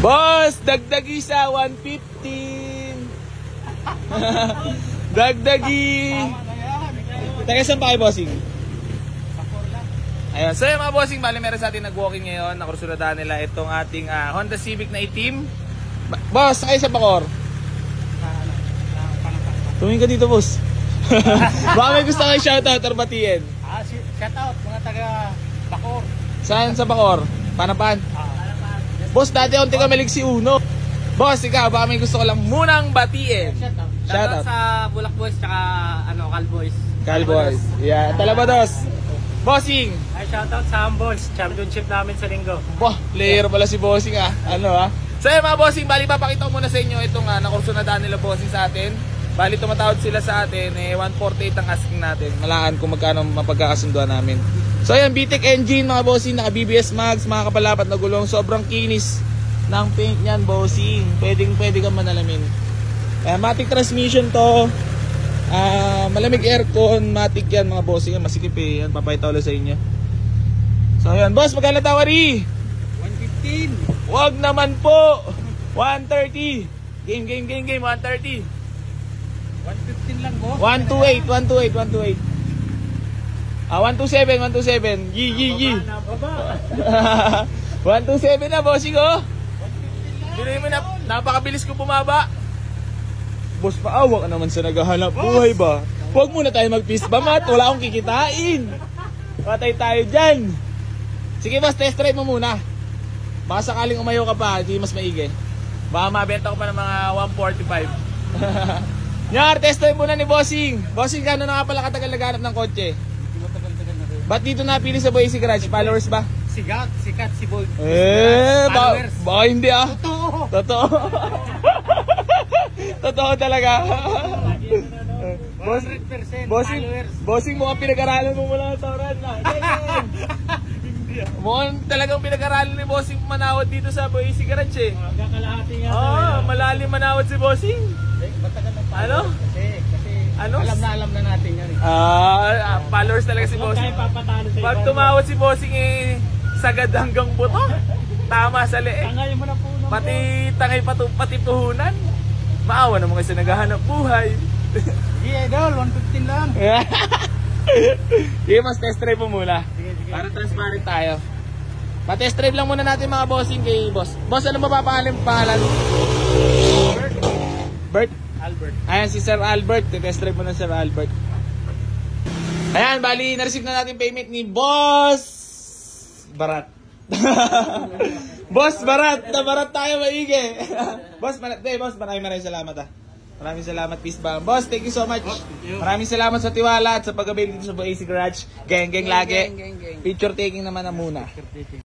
Boss, dagdagi sa 115. Dagdagi. Taga saan pa kayo, bossing? Ayun, so yung mga bossing, bali meron sa atin nag-walking ngayon. Nakursuladahan nila itong ating Honda Civic na itim. Boss, kayo sa Bacoor? Tumingin ka dito, boss. Baka may gusto kayo shoutout or batiin? Shoutout mga taga Bacoor. Saan sa Bacoor? Panapan? Boss, dati onti ka malig si Uno. Boss, ikaw, baka may gusto ko lang munang batiin. Shoutout sa Bulak Boys tsaka Cal Boys. Cal Boys. Yeah, Talabados. Bossing. Ay, shoutout sa Humboldt. Championship namin sa linggo. Boh, player pala si Bossing So yun mga bossing, bali papakita ko muna sa inyo itong nakursunadahan nila bossing sa atin. Bali tumatawad sila sa atin, 148 ang asking natin. Malaan kung magkano mapagkakasunduan namin. So ayan, VTEC engine mga bossing, naka BBS mags, mga kapalapat na gulong, sobrang kinis ng paint niyan bossing. Pwede kang manalamin. Matic transmission to. Malamig aircon, matic yan mga bossing, masikip yan, papayta ulit sa inyo. So ayan, boss, magkano tawari? 115. Wag naman po. 130. Game 130. 115 lang, boss. 128. 127. Yi. 127 na, bossing, oh. Hindi mo na, napakabilis ko bumaba. Boss, paawa ka naman sa naghahanap buhay ba? Huwag muna tayo mag-fist bump at wala akong kikitain. Patay tayo dyan. Sige, boss, test drive mo muna. Baka sakaling umayo ka pa, di mas maigi. Baka mabenta ko pa ng mga 145. Nyar, test drive muna ni Bossing. Bossing, gano'n na nga pala katagal naghanap ng kotse? Ba't dito napili sa Boy AC Garage? Followers ba? Sikat si Boy. Baka hindi Totoo. Totoo talaga. 100% Bossing, mukhang pinag-aralan mo mula sa oran na. Mukhang talagang pinag-aralan ni Bossing manawad dito sa Boy AC Garage eh. Kakalahati nga. Malalim manawad si Bossing. Matagal na Ano? Kasi Ano? alam na natin yan. Followers talaga si Bossing. Pag tumawad si Bossing sagad hanggang buto. Tama sa leeg. Tangay mo na po. Tangay pati puhunan. Maawa naman kasi naghahanap buhay. Idol, 115 lang. Sige, mas test drive mo muna. Sige. Para transparent tayo. Pa-test drive lang muna natin mga bossing kay boss. Boss, ano mapapangalan Bert? Albert. Ayan si Sir Albert. Test drive mo na Sir Albert. Ayan, bali, na-receive na natin payment ni Boss Barat. Boss Barat. Na Barat tayo maigi. Boss, maraming salamat Maraming salamat, peace bomb. Boss, thank you so much. Maraming salamat sa tiwala at sa pag-avail dito sa AC Garage. Gang lagi. Picture taking naman na muna.